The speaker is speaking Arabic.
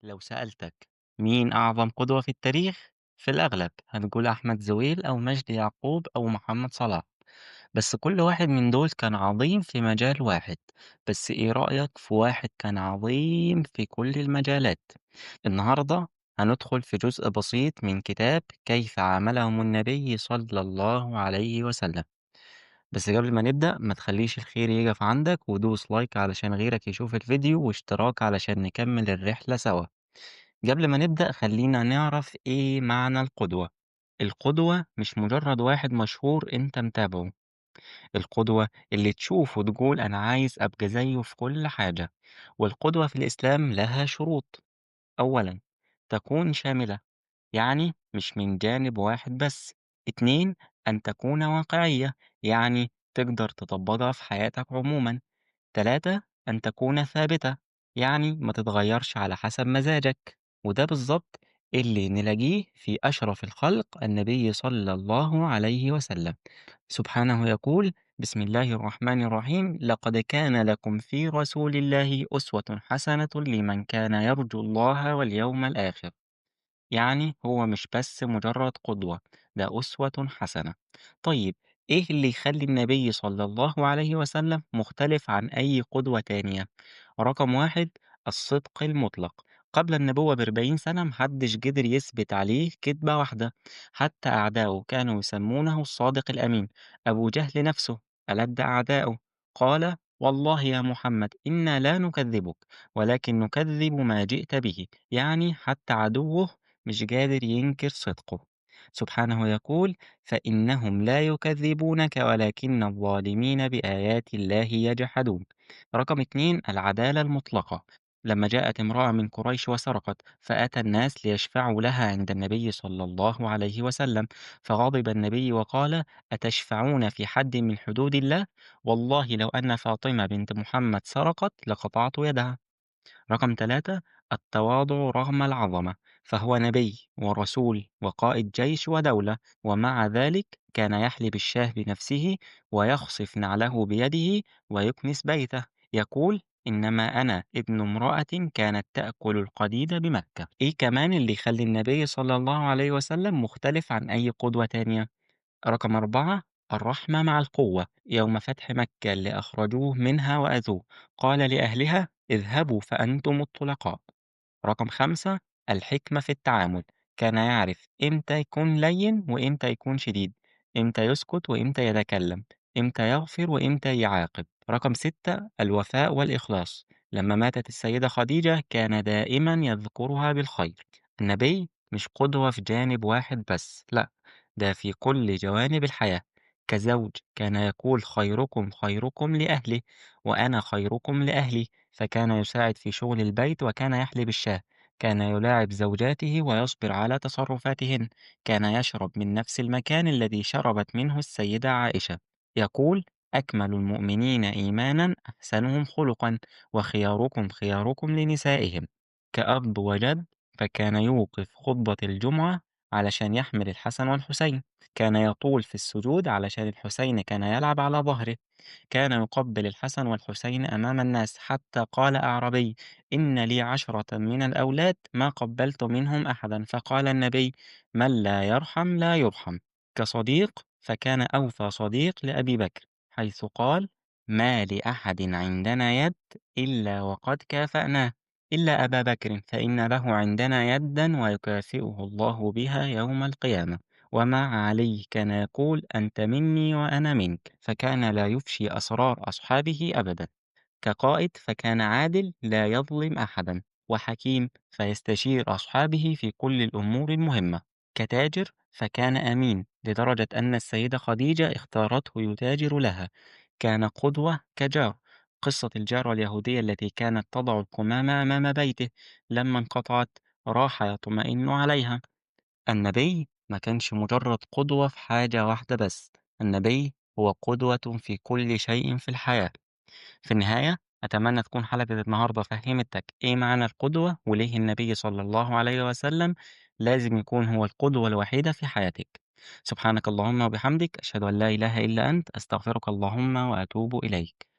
لو سألتك مين أعظم قدوة في التاريخ؟ في الأغلب هتقول أحمد زويل أو مجدي يعقوب أو محمد صلاح. بس كل واحد من دول كان عظيم في مجال واحد. بس إيه رأيك في واحد كان عظيم في كل المجالات؟ النهاردة هندخل في جزء بسيط من كتاب كيف عاملهم النبي صلى الله عليه وسلم. بس قبل ما نبدأ ما تخليش الخير يقف عندك ودوس لايك علشان غيرك يشوف الفيديو واشتراك علشان نكمل الرحلة سوا. قبل ما نبدأ خلينا نعرف إيه معنى القدوة. القدوة مش مجرد واحد مشهور أنت متابعه. القدوة اللي تشوفه وتقول أنا عايز أبقى زيه في كل حاجة. والقدوة في الإسلام لها شروط. أولا، تكون شاملة، يعني مش من جانب واحد بس. اتنين، أن تكون واقعية، يعني تقدر تطبقها في حياتك عموما. 3، أن تكون ثابتة، يعني ما تتغيرش على حسب مزاجك. وده بالظبط اللي نلاقيه في أشرف الخلق النبي صلى الله عليه وسلم. سبحانه يقول: بسم الله الرحمن الرحيم: لقد كان لكم في رسول الله أسوة حسنة لمن كان يرجو الله واليوم الآخر. يعني هو مش بس مجرد قدوة، ده أسوة حسنة. طيب، إيه اللي يخلي النبي صلى الله عليه وسلم مختلف عن أي قدوة تانية؟ رقم واحد: الصدق المطلق. قبل النبوة ب40 سنة محدش قدر يثبت عليه كذبة واحدة. حتى أعداؤه كانوا يسمونه الصادق الأمين. أبو جهل نفسه ألد أعدائه، قال: والله يا محمد إنا لا نكذبك، ولكن نكذب ما جئت به. يعني حتى عدوه مش قادر ينكر صدقه. سبحانه يقول: فإنهم لا يكذبونك ولكن الظالمين بآيات الله يجحدون. رقم 2: العدالة المطلقة. لما جاءت امرأة من قريش وسرقت، فأتى الناس ليشفعوا لها عند النبي صلى الله عليه وسلم، فغضب النبي وقال: أتشفعون في حد من حدود الله؟ والله لو أن فاطمة بنت محمد سرقت لقطعت يدها. رقم 3: التواضع رغم العظمة. فهو نبي ورسول وقائد جيش ودولة، ومع ذلك كان يحلي بالشاه بنفسه ويخصف نعله بيده ويكنس بيته. يقول: إنما أنا ابن امرأة كانت تأكل القديد بمكة. إيه كمان اللي يخلي النبي صلى الله عليه وسلم مختلف عن أي قدوة تانية؟ رقم 4: الرحمة مع القوة. يوم فتح مكة اللي أخرجوه منها وأذوه، قال لأهلها: اذهبوا فأنتم الطلقاء. رقم 5: الحكمة في التعامل. كان يعرف إمتى يكون لين وإمتى يكون شديد، إمتى يسكت وإمتى يتكلم، إمتى يغفر وإمتى يعاقب. رقم 6: الوفاء والإخلاص. لما ماتت السيدة خديجة كان دائما يذكرها بالخير. النبي مش قدوة في جانب واحد بس، لا، ده في كل جوانب الحياة. كزوج كان يقول: خيركم خيركم لأهله، وأنا خيركم لأهلي. فكان يساعد في شغل البيت وكان يحلب الشاة. كان يلاعب زوجاته ويصبر على تصرفاتهن. كان يشرب من نفس المكان الذي شربت منه السيدة عائشة. يقول: أكمل المؤمنين إيمانا أحسنهم خلقا، وخياركم خياركم لنسائهم. كأب وجد فكان يوقف خطبة الجمعة علشان يحمل الحسن والحسين. كان يطول في السجود علشان الحسين كان يلعب على ظهره. كان يقبل الحسن والحسين أمام الناس، حتى قال أعربي: إن لي 10 من الأولاد ما قبلت منهم أحدا. فقال النبي: من لا يرحم لا يرحم. كصديق فكان أوفى صديق لأبي بكر، حيث قال: ما لأحد عندنا يد إلا وقد كافأناه، إلا أبا بكر فإن له عندنا يدا ويكافئه الله بها يوم القيامة. ومع علي كان يقول: أنت مني وأنا منك. فكان لا يفشي أسرار أصحابه أبدا. كقائد فكان عادل لا يظلم أحدا، وحكيم فيستشير أصحابه في كل الأمور المهمة. كتاجر فكان أمين لدرجة أن السيدة خديجة اختارته يتاجر لها. كان قدوة كجار. قصة الجارة اليهودية التي كانت تضع القمامة أمام بيته، لما انقطعت راح يطمئن عليها. النبي ما كانش مجرد قدوة في حاجة واحدة بس، النبي هو قدوة في كل شيء في الحياة. في النهاية، أتمنى تكون حلقة النهاردة فهمتك إيه معنى القدوة وليه النبي صلى الله عليه وسلم لازم يكون هو القدوة الوحيدة في حياتك. سبحانك اللهم وبحمدك، أشهد أن لا إله إلا أنت، أستغفرك اللهم وأتوب إليك.